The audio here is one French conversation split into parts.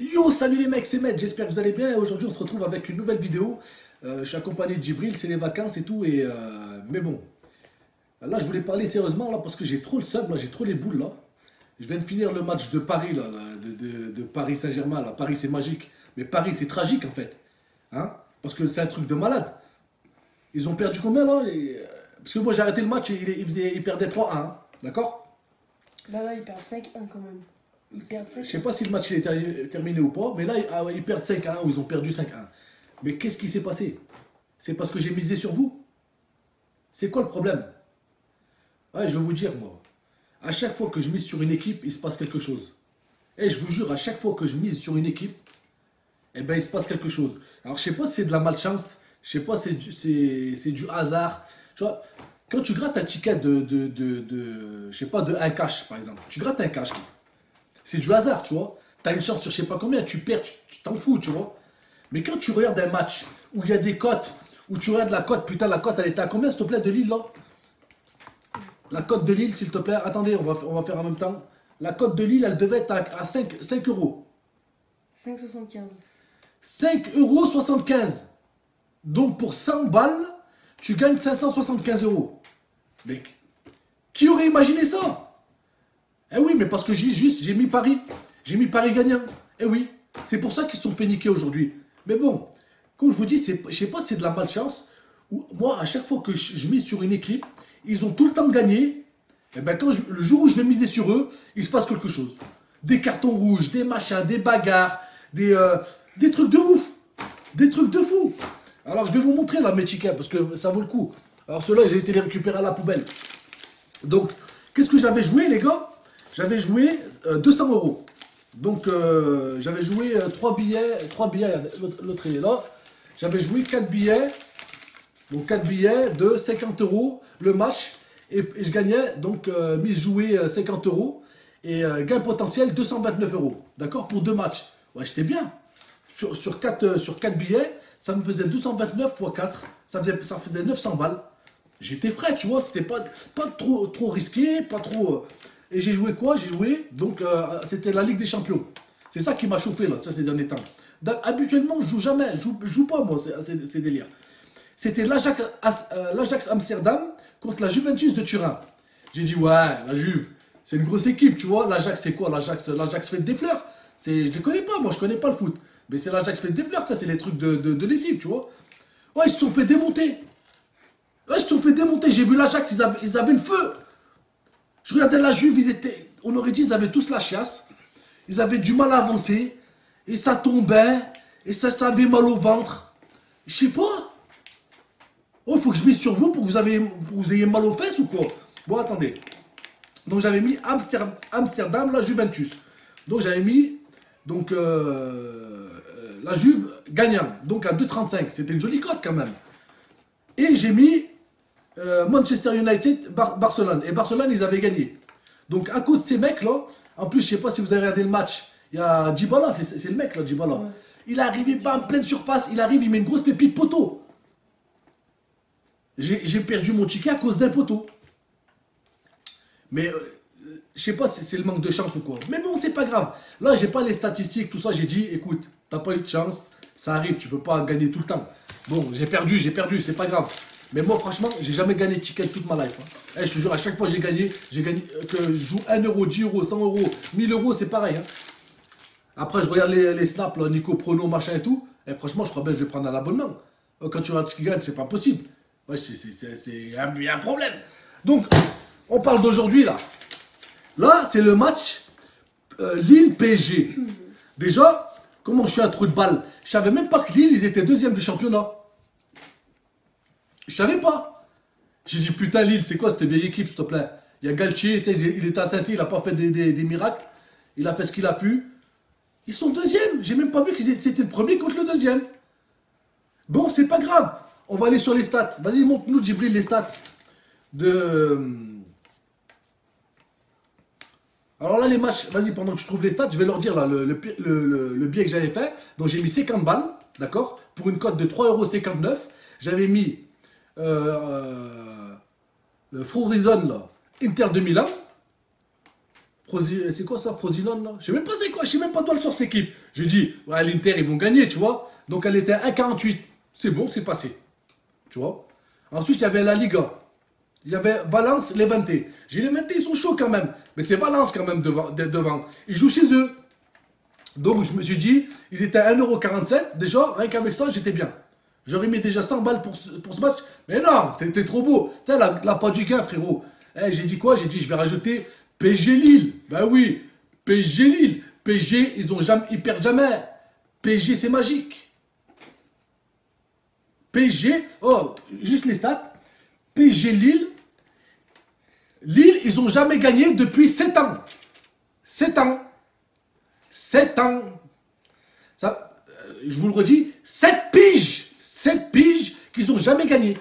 Yo, salut les mecs, c'est Med, j'espère que vous allez bien. Aujourd'hui, on se retrouve avec une nouvelle vidéo. Je suis accompagné de Djibril, c'est les vacances et tout. Mais bon, là, je voulais parler sérieusement là parce que j'ai trop le seum, là, j'ai trop les boules là. Je viens de finir le match de Paris, de Paris Saint-Germain. Là. Paris, c'est magique. Mais Paris, c'est tragique en fait. Hein? Parce que c'est un truc de malade. Ils ont perdu combien là Parce que moi, j'ai arrêté le match et ils perdaient 3-1. Hein. D'accord? Là, ils perdent 5-1 quand même. Ils perdent Je 5-1. sais pas si le match il est terminé ou pas, mais là, ils perdent 5-1 ou ils ont perdu 5-1. Mais qu'est-ce qui s'est passé? C'est parce que j'ai misé sur vous? C'est quoi le problème? Ouais, je vais vous dire, moi. À chaque fois que je mise sur une équipe, il se passe quelque chose. Et je vous jure, à chaque fois que je mise sur une équipe, eh ben, il se passe quelque chose. Alors, je sais pas si c'est de la malchance, je sais pas si c'est du hasard. Tu vois, quand tu grattes un ticket je sais pas, de un cash, par exemple. Tu grattes un cash, là. C'est du hasard, tu vois. Tu as une chance sur je sais pas combien, tu perds, tu t'en fous, tu vois. Mais quand tu regardes un match où il y a des cotes, où tu regardes la cote, putain, la cote, elle était à combien, s'il te plaît, de Lille, là? La cote de Lille, s'il te plaît. Attendez, on va faire en même temps. La cote de Lille, elle devait être à 5 euros. 5,75. 5,75 €. Donc, pour 100 balles, tu gagnes 575 euros. Mec, qui aurait imaginé ça? Eh oui, mais parce que j'ai mis Paris. J'ai mis Paris gagnant. Eh oui, c'est pour ça qu'ils se sont fait niquer aujourd'hui. Mais bon, comme je vous dis, je sais pas si c'est de la malchance. Ou moi, à chaque fois que je mise sur une équipe, ils ont tout le temps gagné. Et ben le jour où je vais miser sur eux, il se passe quelque chose. Des cartons rouges, des machins, des bagarres, des trucs de ouf. Des trucs de fou. Alors, je vais vous montrer là mes tickets parce que ça vaut le coup. Alors, ceux-là, j'ai été les récupérer à la poubelle. Donc, qu'est-ce que j'avais joué, les gars? J'avais joué 200 euros. Donc, j'avais joué 3 billets. 3 billets, l'autre il est là. J'avais joué 4 billets. Donc, 4 billets de 50 euros le match. Et je gagnais, donc, mise jouée 50 euros. Et gain potentiel 229 euros. D'accord? Pour 2 matchs. Ouais, j'étais bien. Sur 4 billets, ça me faisait 229 x 4. Ça faisait 900 balles. J'étais frais, tu vois. C'était pas trop risqué, pas trop. Et j'ai joué quoi? J'ai joué, donc c'était la Ligue des Champions. C'est ça qui m'a chauffé là, ça, ces derniers temps. Habituellement, je joue jamais, je joue pas moi, ces délires. C'était l'Ajax Amsterdam contre la Juventus de Turin. J'ai dit, ouais, la Juve, c'est une grosse équipe, tu vois. L'Ajax, c'est quoi? L'Ajax fait des fleurs. Je les connais pas, moi, je connais pas le foot. Mais c'est l'Ajax fait des fleurs, ça, c'est les trucs de lessive, tu vois. Ouais, ils se sont fait démonter. Ouais, ils se sont fait démonter. J'ai vu l'Ajax, ils avaient le feu. Je regardais la Juve, on aurait dit ils avaient tous la chiasse. Ils avaient du mal à avancer. Et ça tombait. Et ça avait mal au ventre. Je sais pas. Oh, il faut que je mise sur vous pour que vous ayez mal aux fesses ou quoi? Bon, attendez. Donc j'avais mis Amsterdam, la Juventus. Donc j'avais mis donc, la Juve gagnant. Donc à 2,35. C'était une jolie cote quand même. Et j'ai mis Manchester United, Barcelone. Et Barcelone, ils avaient gagné. Donc, à cause de ces mecs-là, en plus, je sais pas si vous avez regardé le match, il y a Djibala, c'est le mec là, Djibala. Ouais. Il est arrivé, bam, pleine surface, il arrive, il met une grosse pépite poteau. J'ai perdu mon ticket à cause d'un poteau. Mais, je sais pas si c'est le manque de chance ou quoi. Mais bon, c'est pas grave. Là, j'ai pas les statistiques, tout ça, j'ai dit, écoute, t'as pas eu de chance, ça arrive, tu peux pas gagner tout le temps. Bon, j'ai perdu, c'est pas grave. Mais moi, franchement, j'ai jamais gagné de ticket toute ma life. Hein. Je te jure, à chaque fois j'ai gagné, que je joue 1 euro, 10 euros, 100 euros, 1000 euros, c'est pareil. Hein. Après, je regarde les snaps, là, Nico, Prono, machin et tout. Et franchement, je crois bien que je vais prendre un abonnement. Quand tu regardes ce qu'ils gagnent, c'est pas possible. Ouais, il y a un problème. Donc, on parle d'aujourd'hui, là. Là, c'est le match Lille-PSG. Déjà, comment je suis un trou de balle? Je savais même pas que Lille, ils étaient deuxième du championnat. Je savais pas. J'ai dit, putain, Lille, c'est quoi cette vieille équipe, s'il te plaît? Il y a Galtier, il est à Saint-Étienne, il a pas fait des miracles. Il a fait ce qu'il a pu. Ils sont deuxième. J'ai même pas vu qu'ils étaient le premier contre le deuxième. Bon, c'est pas grave. On va aller sur les stats. Vas-y, montre-nous, Djibril, les stats. Alors là, les matchs, vas-y, pendant que tu trouves les stats, je vais leur dire là, le billet que j'avais fait. Donc j'ai mis 50 balles, d'accord? Pour une cote de 3,59 €. J'avais mis le Frorizone, là, Inter de Milan. C'est quoi ça, Frosinone là? Je sais même pas c'est quoi, je sais même pas d'où elle sort cette équipe. J'ai dit, ouais, l'Inter ils vont gagner, tu vois. Donc elle était à 1,48. C'est bon, c'est passé. Tu vois. Ensuite, il y avait la Liga. Il y avait Valence, Levante. J'ai les Levante, ils sont chauds quand même. Mais c'est Valence quand même devant. Ils jouent chez eux. Donc je me suis dit, ils étaient à 1,47 €. Déjà, rien qu'avec ça, j'étais bien. J'aurais mis déjà 100 balles pour ce match. Mais non, c'était trop beau. Tu sais, la part du gain, frérot. J'ai dit quoi? J'ai dit, je vais rajouter PSG Lille. Ben oui, PSG Lille. PSG, ils perdent jamais. PSG, c'est magique. PSG, oh, juste les stats. PSG Lille. Lille, ils n'ont jamais gagné depuis 7 ans. 7 ans. 7 ans. Ça, je vous le redis, 7 piges. 7 piges qu'ils n'ont jamais gagné.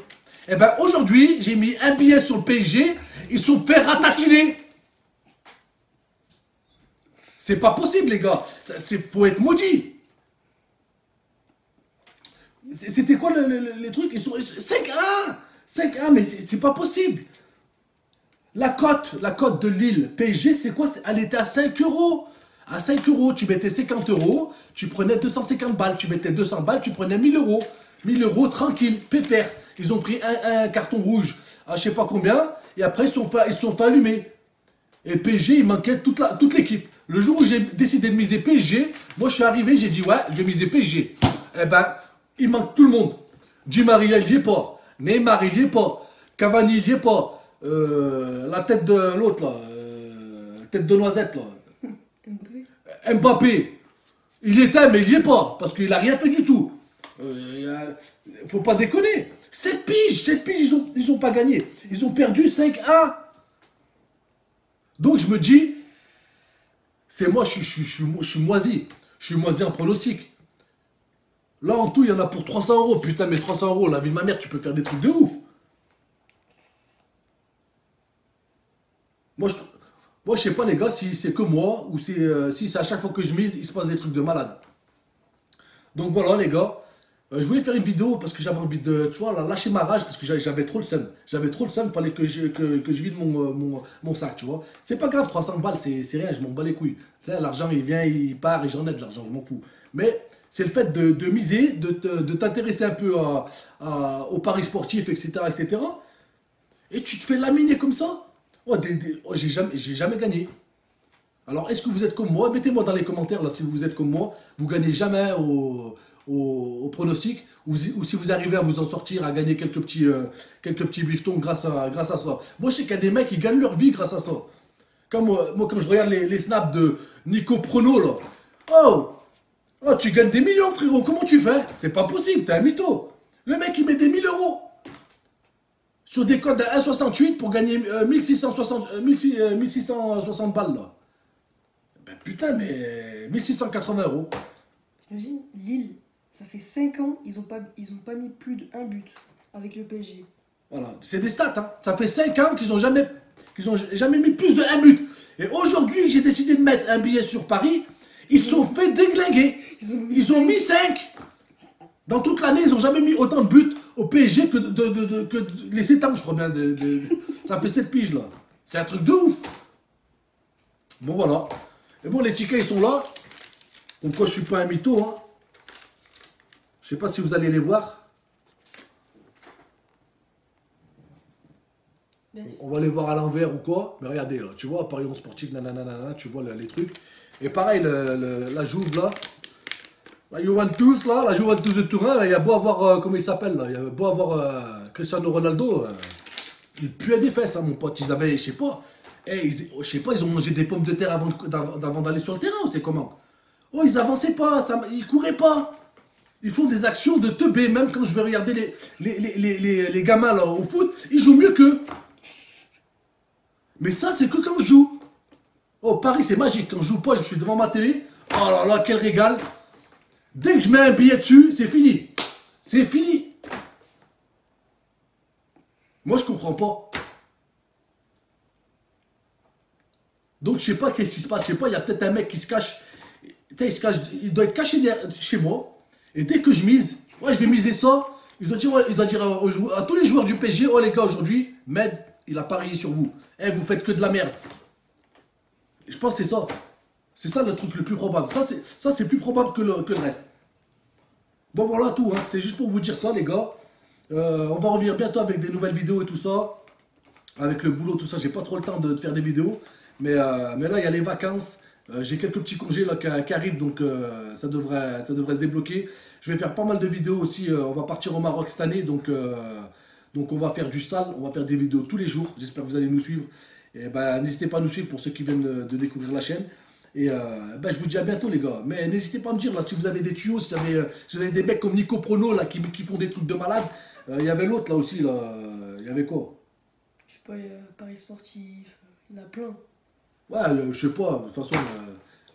Et bien aujourd'hui, j'ai mis un billet sur le PSG. Ils sont fait ratatiner. C'est pas possible, les gars. Faut être maudit. C'était quoi les trucs? Ils sont 5-1. 5-1, mais c'est pas possible. La cote de Lille PSG, c'est quoi? Elle était à 5 €. À 5 €, tu mettais 50 €, tu prenais 250 balles. Tu mettais 200 balles, tu prenais 1000 €. 1000 € tranquille, pépère. Ils ont pris un carton rouge à je sais pas combien. Et après, ils se sont fait allumer. Et PSG, il manquait toute l'équipe. Le jour où j'ai décidé de miser PSG, moi je suis arrivé, j'ai dit ouais, je vais miser PSG. Eh ben, il manque tout le monde. Di Maria, il n'y est pas. Neymar, il n'y est pas. Cavani, il n'y est pas. La tête de l'autre là. Tête de noisette là. Mbappé. Il était, mais il n'y est pas. Parce qu'il n'a rien fait du tout. Faut pas déconner. 7 piges, ils ont pas gagné. Ils ont perdu 5-1. Donc je me dis, c'est moi, je suis moisi. Je suis moisi en pronostic. Là en tout, il y en a pour 300 €. Putain, mais 300 €, la vie de ma mère, tu peux faire des trucs de ouf. Moi, je sais pas les gars si c'est que moi ou si c'est à chaque fois que je mise, il se passe des trucs de malade. Donc voilà les gars. Je voulais faire une vidéo parce que j'avais envie de, tu vois, lâcher ma rage parce que j'avais trop le seum. J'avais trop le seum, il fallait que je vide mon sac, tu vois. C'est pas grave, 300 balles, c'est rien, je m'en bats les couilles. L'argent, il vient, il part et j'en ai de l'argent, je m'en fous. Mais c'est le fait de miser, de t'intéresser un peu aux paris sportifs, etc., etc. Et tu te fais laminer comme ça. J'ai jamais gagné. Alors, est-ce que vous êtes comme moi? Mettez-moi dans les commentaires, là, si vous êtes comme moi. Vous gagnez jamais au pronostic, ou si vous arrivez à vous en sortir, à gagner quelques petits bifetons grâce à ça. Moi, je sais qu'il y a des mecs qui gagnent leur vie grâce à ça. Comme moi, quand je regarde les snaps de Nico Prono, là. Oh, tu gagnes des millions, frérot, comment tu fais? C'est pas possible, t'es un mytho. Le mec, il met des 1000 € sur des codes à 1,68 pour gagner 1660 balles, là. Ben putain, mais 1680 €. T'imagines, Lille, ça fait 5 ans, ils ont pas mis plus d'1 but avec le PSG. Voilà, c'est des stats, hein. Ça fait 5 ans qu'ils ont jamais mis plus de 1 but. Et aujourd'hui, j'ai décidé de mettre un billet sur Paris. Ils se sont fait déglinguer. Ils ont mis 5. Dans toute l'année, ils n'ont jamais mis autant de buts au PSG que les 7 ans, je crois bien. Ça fait 7 piges, là. C'est un truc de ouf. Bon, voilà. Et bon, les tickets, ils sont là. Donc, quoi, je suis pas un mytho, hein. Je sais pas si vous allez les voir. On va les voir à l'envers ou quoi. Mais regardez, là. Tu vois, Paris sportif, nanana, tu vois les trucs. Et pareil, la Juve, là. La Juventus, là, la Juventus de Turin, il y a beau avoir, comment il s'appelle, là, il y a beau avoir Cristiano Ronaldo, il puait des fesses, hein, mon pote. Ils avaient, je sais pas, je sais pas, ils ont mangé des pommes de terre avant d'aller sur le terrain, ou c'est comment? Oh, ils avançaient pas, ils couraient pas. Ils font des actions de teubé, même quand je vais regarder les gamins, là, au foot, ils jouent mieux qu'eux. Mais ça, c'est que quand je joue. Oh, Paris, c'est magique. Quand je joue pas, je suis devant ma télé. Oh là là, quel régal. Dès que je mets un billet dessus, c'est fini. C'est fini. Moi, je comprends pas. Donc, je sais pas qu'est-ce qui se passe. Je sais pas, il y a peut-être un mec qui se cache. Il doit être caché chez moi. Et dès que je mise, ouais, je vais miser ça. Il doit dire à tous les joueurs du PSG, oh les gars, aujourd'hui, Med, il a parié sur vous. Eh, vous faites que de la merde. Je pense que c'est ça. C'est ça le truc le plus probable. Ça, c'est plus probable que le reste. Bon, voilà tout. Hein. C'était juste pour vous dire ça, les gars. On va revenir bientôt avec des nouvelles vidéos et tout ça. Avec le boulot, tout ça, j'ai pas trop le temps de faire des vidéos. Mais là, il y a les vacances. J'ai quelques petits congés là, qui arrivent, donc ça devrait se débloquer. Je vais faire pas mal de vidéos aussi. On va partir au Maroc cette année, donc on va faire du sale. On va faire des vidéos tous les jours. J'espère que vous allez nous suivre. Et ben, n'hésitez pas à nous suivre pour ceux qui viennent de découvrir la chaîne. Et ben, je vous dis à bientôt, les gars. Mais n'hésitez pas à me dire là, si vous avez des tuyaux, si vous avez des mecs comme Nico Prono là, qui font des trucs de malade. Il y avait l'autre là aussi. Là. Il y avait quoi? Je sais pas, il y a Paris Sportif, il y en a plein. Ouais, je sais pas, de toute façon,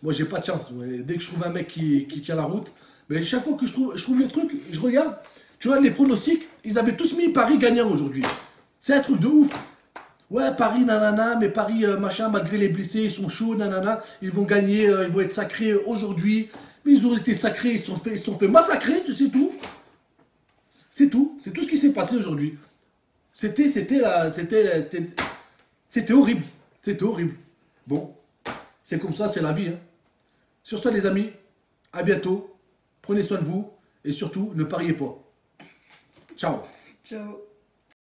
moi j'ai pas de chance. Dès que je trouve un mec qui tient la route, mais chaque fois que je trouve le truc, je regarde, tu vois, les pronostics, ils avaient tous mis Paris gagnant aujourd'hui. C'est un truc de ouf. Ouais, Paris, nanana, mais Paris, machin, malgré les blessés, ils sont chauds, nanana, ils vont gagner, ils vont être sacrés aujourd'hui. Mais ils ont été sacrés, ils se sont fait massacrer, tu sais tout. C'est tout ce qui s'est passé aujourd'hui. C'était horrible. C'était horrible. Bon, c'est comme ça, c'est la vie. Hein. Sur ce, les amis, à bientôt. Prenez soin de vous et surtout, ne pariez pas. Ciao. Ciao.